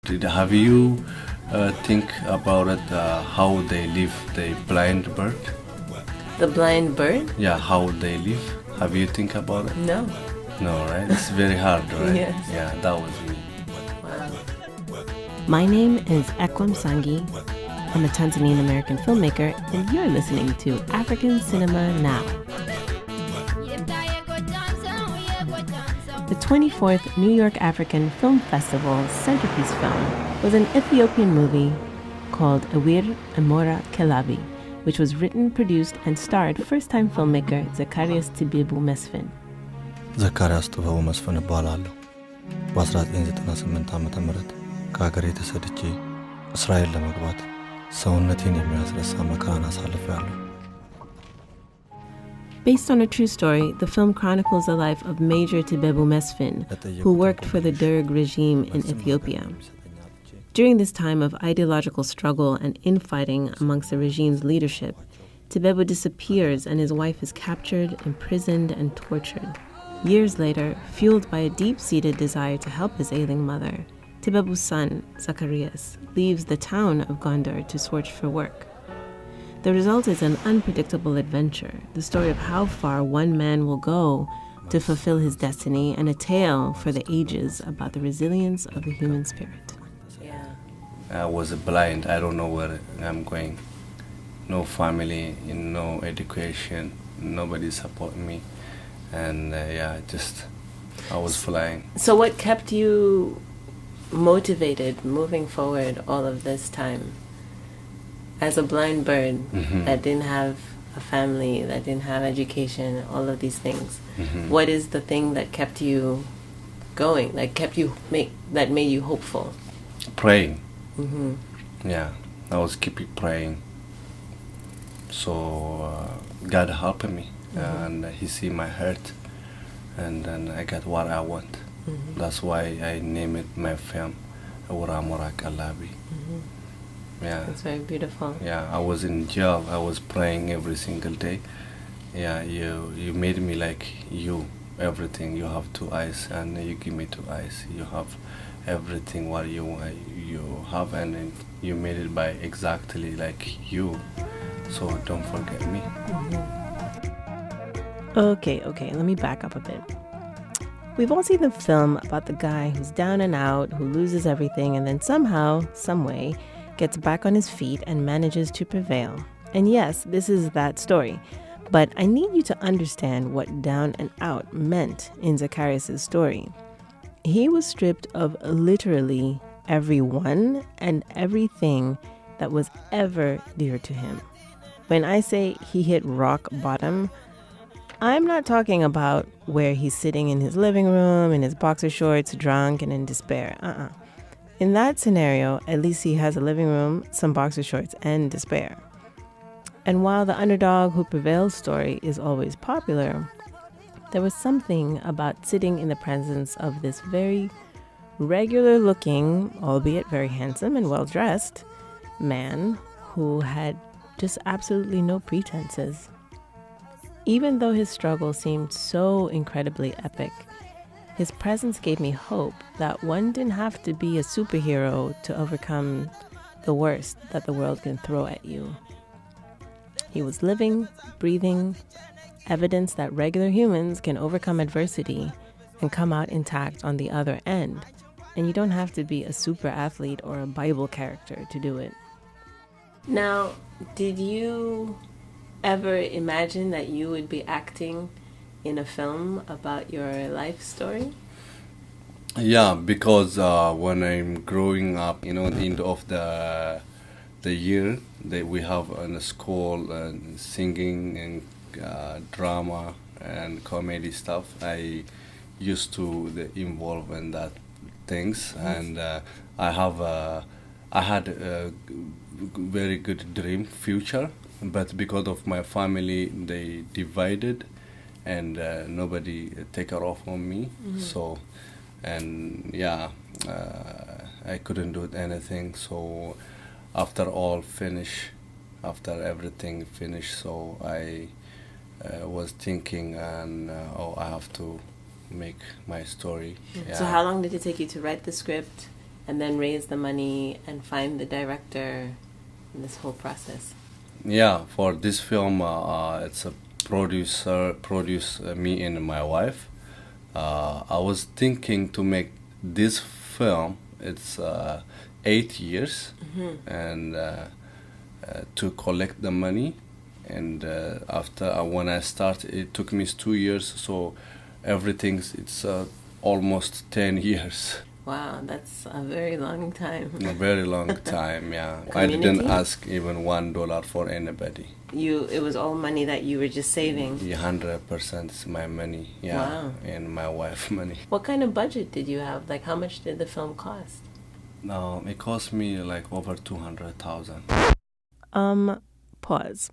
Have you think about it? How they live the blind bird? The blind bird? Yeah, how they live. Have you think about it? No. No, right? It's very hard, right? Yes. Yeah, that was me. Wow. My name is Ekwam Sangi. I'm a Tanzanian-American filmmaker, and you're listening to African Cinema Now. The 24th New York African Film Festival's centerpiece film was an Ethiopian movie called Ewir Amora Kelabi, which was written, produced, and starred first-time filmmaker Zekarias Tibebu Mesfin. Zekarias Tibebu Mesfin እባላለሁ። በ1998 ዓ.ም ከሀገሬ ተሰድጄ እስራኤል ለመግባት ሰውነቴን የሚያስረሳ መከራን አሳልፌያለሁ። Based on a true story, the film chronicles the life of Major Tibebu Mesfin, who worked for the Derg regime in Ethiopia. During this time of ideological struggle and infighting amongst the regime's leadership, Tibebu disappears and his wife is captured, imprisoned, and tortured. Years later, fueled by a deep-seated desire to help his ailing mother, Tibebu's son, Zekarias, leaves the town of Gondar to search for work. The result is an unpredictable adventure, the story of how far one man will go to fulfill his destiny, and a tale for the ages about the resilience of the human spirit. Yeah. I was blind. I don't know where I'm going. No family, no education. Nobody support me. And I was flying. So what kept you motivated moving forward all of this time? As a blind bird that didn't have a family, that didn't have education, all of these things. What is the thing that kept you going, that made you hopeful? Praying. Yeah, I was keeping praying. So God helped me, and He see my heart, and then I got what I want. That's why I named it my film, Ewir Amora Kelabi. Yeah, It's very beautiful. yeah. I was in jail. I was praying every single day. Yeah, you made me like you. Everything. You have two eyes, and you give me two eyes. You have everything what you have, and then you made it by exactly like you. So don't forget me. Okay, let me back up a bit. We've all seen the film about the guy who's down and out, who loses everything, and then somehow, some way, gets back on his feet and manages to prevail. And yes, this is that story. But I need you to understand what down and out meant in Zekarias' story. He was stripped of literally everyone and everything that was ever dear to him. When I say he hit rock bottom, I'm not talking about where he's sitting in his living room, in his boxer shorts, drunk and in despair. In that scenario, at least he has a living room, some boxer shorts, and despair. And while the underdog who prevails story is always popular, there was something about sitting in the presence of this very regular-looking, albeit very handsome and well-dressed, man who had just absolutely no pretenses. Even though his struggle seemed so incredibly epic, his presence gave me hope that one didn't have to be a superhero to overcome the worst that the world can throw at you. He was living, breathing, evidence that regular humans can overcome adversity and come out intact on the other end. And you don't have to be a super athlete or a Bible character to do it. Now, did you ever imagine that you would be acting in a film about your life story? Yeah, because when I'm growing up, the end of the year, we have in the school singing and drama and comedy stuff. I used to involve in that things, and I had a very good dream future, but because of my family, they divided. And nobody take her off on me. So, and yeah, I couldn't do anything. So, after everything finished, so I was thinking, and I have to make my story. So how long did it take you to write the script and then raise the money and find the director in this whole process? Yeah, for this film, it's a produce me and my wife. I was thinking to make this film. It's 8 years, and to collect the money. And after when I started, it took me 2 years. So it's almost 10 years. Wow, that's a very long time. A very long time, yeah. I Community? didn't ask even $1 for anybody. It was all money that you were just saving. 100% is my money, yeah, Wow. and my wife's money. What kind of budget did you have? Like, how much did the film cost? It cost me like over 200,000. Pause.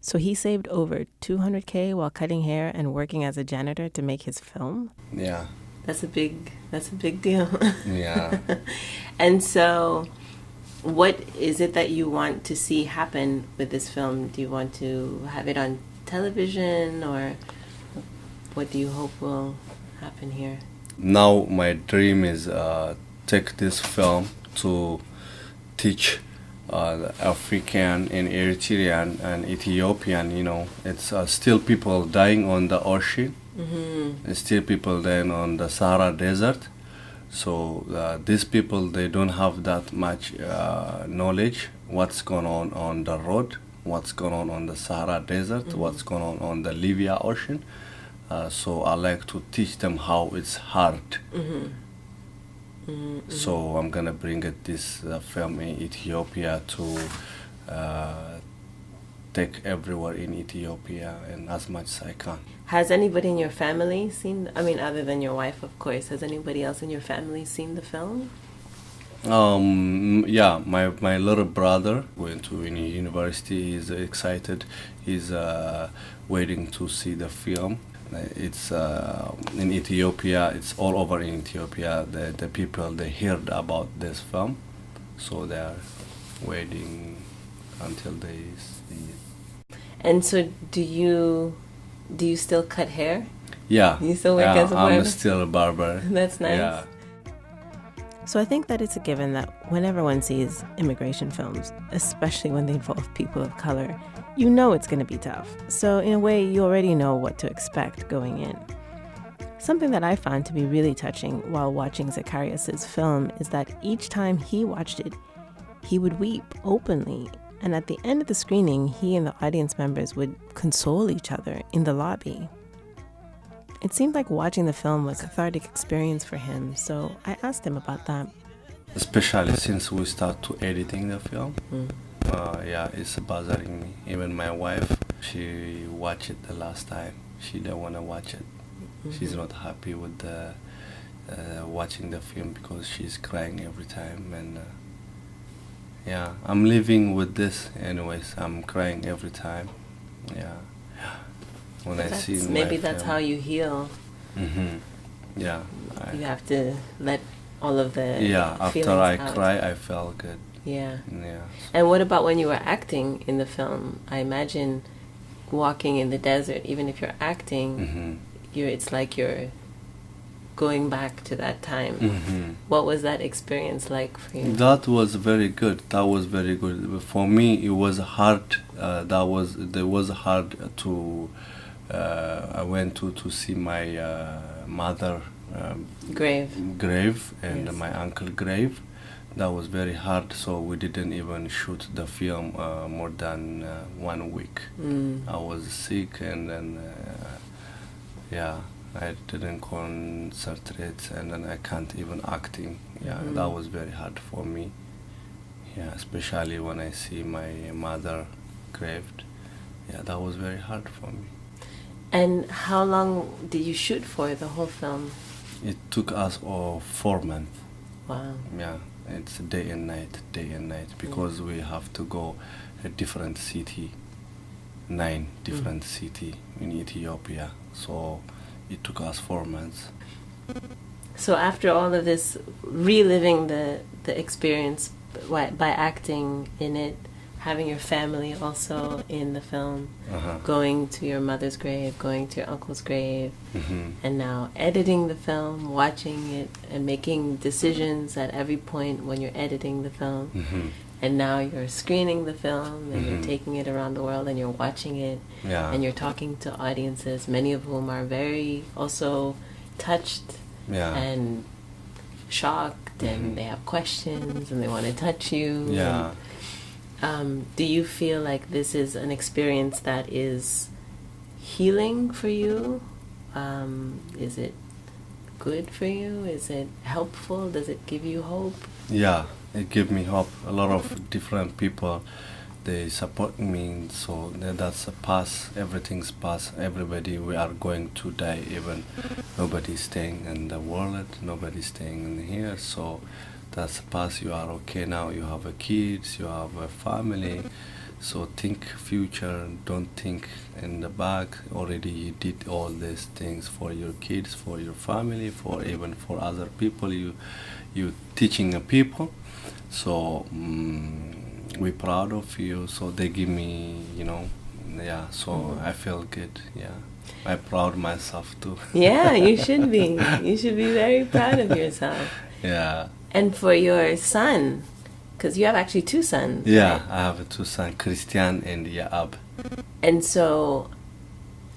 So he saved over $200K while cutting hair and working as a janitor to make his film? Yeah, That's a big deal. yeah. And so, what is it that you want to see happen with this film? Do you want to have it on television, or what do you hope will happen here? Now my dream is take this film to teach African and Eritrean and Ethiopian. It's still people dying on the ocean. There's still people dying on the Sahara Desert. So these people, they don't have that much knowledge what's going on the road, what's going on the Sahara Desert, what's going on the Libya Ocean. So I like to teach them how it's hard. So I'm gonna bring this film in Ethiopia to take everywhere in Ethiopia and as much as I can. Has anybody in your family seen? I mean, other than your wife, of course. Has anybody else in your family seen the film? Yeah, my little brother went to university. He's excited. He's waiting to see the film. It's in Ethiopia. It's all over in Ethiopia. The people, they heard about this film, so they are waiting until they see it. And so, do you still cut hair? Yeah. You still work as a barber? I'm still a barber. That's nice. Yeah. So I think that it's a given that whenever one sees immigration films, especially when they involve people of color, you know it's going to be tough. So in a way, you already know what to expect going in. Something that I found to be really touching while watching Zekarias' film is that each time he watched it, he would weep openly. And at the end of the screening, he and the audience members would console each other in the lobby. It seemed like watching the film was a cathartic experience for him, so I asked him about that. Especially since we start to editing the film. Yeah, it's bothering me. Even my wife, she watched it the last time. She didn't want to watch it. She's not happy with watching the film because she's crying every time. And yeah, I'm living with this anyways. I'm crying every time. Yeah. When I see maybe that's how you heal. Yeah. You have to let all of the after I cry, I felt good. Yeah. Yeah. And what about when you were acting in the film? I imagine walking in the desert, even if you're acting, it's like you're going back to that time. What was that experience like for you? That was very good. For me, it was hard. It was hard to. I went to see my mother grave and Yes. my uncle grave. That was very hard, so we didn't even shoot the film more than 1 week. I was sick, and then I didn't concentrate, and then I can't even acting. That was very hard for me. Especially when I see my mother graved. That was very hard for me. And how long did you shoot for the whole film? It took us 4 months. Wow. Yeah, it's day and night, because we have to go a different city, 9 different city in Ethiopia. So it took us 4 months. So after all of this, reliving the experience by acting in it, having your family also in the film, Uh-huh. going to your mother's grave, going to your uncle's grave, Mm-hmm. and now editing the film, watching it, and making decisions at every point when you're editing the film. Mm-hmm. And now you're screening the film, and Mhm. you're taking it around the world, and you're watching it, Yeah. and you're talking to audiences, many of whom are very also touched Yeah. and shocked, and they have questions, and they want to touch you. Yeah. And, do you feel like this is an experience that is healing for you? Is it good for you? Is it helpful? Does it give you hope? Yeah, it gave me hope. A lot of different people, they support me. So that's a past. Everything's past. Everybody, we are going to die. Even nobody's staying in the world. Nobody's staying in here. So that's past. You are okay now. You have a kids. You have a family. So think future. Don't think in the back. Already you did all these things for your kids, for your family, for even for other people. You teaching people. So we're proud of you. So they give me, yeah. So I feel good. Yeah, I proud myself too. Yeah, you should be. You should be very proud of yourself. Yeah. And for your son, because you have actually two sons. Yeah, right? I have two sons, Christian and Yaab. And so,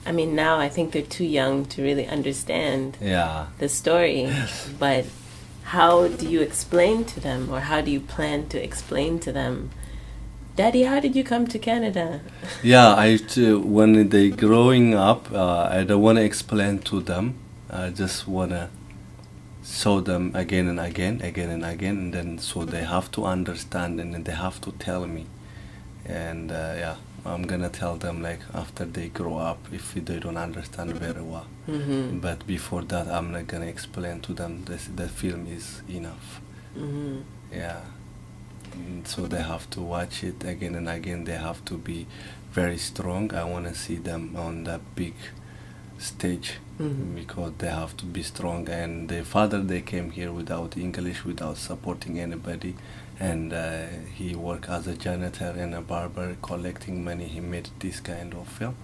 I mean, now I think they're too young to really understand Yeah. the story. But how do you explain to them, or how do you plan to explain to them, Daddy, how did you come to Canada? Yeah, when they growing up, I don't want to explain to them. I just want to show them again and again, and then so they have to understand, and then they have to tell me. And yeah, I'm gonna tell them like after they grow up if they don't understand very well. Mm-hmm. But before that, I'm not gonna explain to them the film is enough. Mm-hmm. Yeah. So they have to watch it again and again. They have to be very strong. I want to see them on the big stage. Mm-hmm. Because they have to be strong. And their father, they came here without English, without supporting anybody, and he worked as a janitor and a barber, collecting money. He made this kind of film.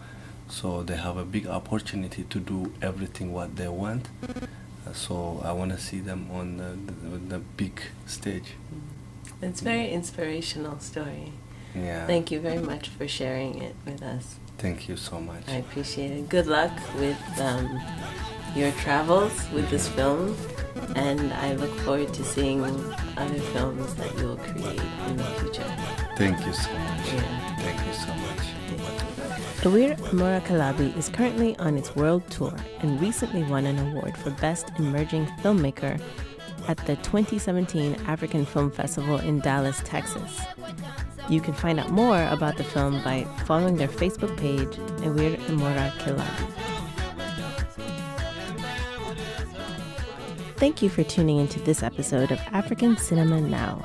So they have a big opportunity to do everything what they want. So I want to see them on the big stage. It's a very inspirational story. Yeah. Thank you very much for sharing it with us. Thank you so much. I appreciate it. Good luck with your travels with this film, and I look forward to seeing other films that you will create in the future. Thank you so much. Yeah. Thank you so much. Ewir Amora Kelabi is currently on its world tour and recently won an award for Best Emerging Filmmaker at the 2017 African Film Festival in Dallas, Texas. You can find out more about the film by following their Facebook page, Ewir Amora Kelabi. Thank you for tuning into this episode of African Cinema Now.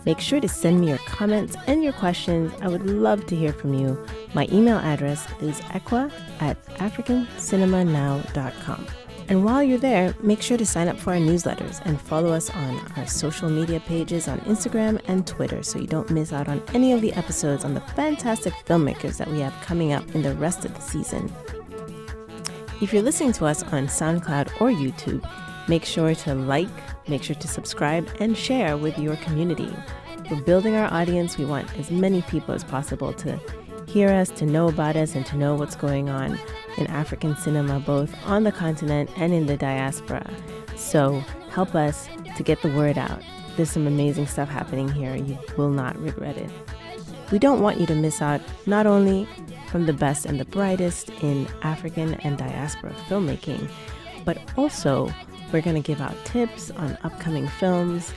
Make sure to send me your comments and your questions. I would love to hear from you. My email address is equa@africancinemanow.com. And while you're there, make sure to sign up for our newsletters and follow us on our social media pages on Instagram and Twitter so you don't miss out on any of the episodes on the fantastic filmmakers that we have coming up in the rest of the season. If you're listening to us on SoundCloud or YouTube, make sure to like, make sure to subscribe, and share with your community. We're building our audience. We want as many people as possible to hear us, to know about us, and to know what's going on in African cinema, both on the continent and in the diaspora. So help us to get the word out. There's some amazing stuff happening here. You will not regret it. We don't want you to miss out not only from the best and the brightest in African and diaspora filmmaking, but also we're going to give out tips on upcoming films,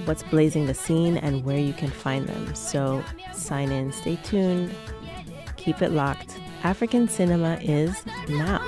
what's blazing the scene, and where you can find them. So sign in, stay tuned, keep it locked. African cinema is now.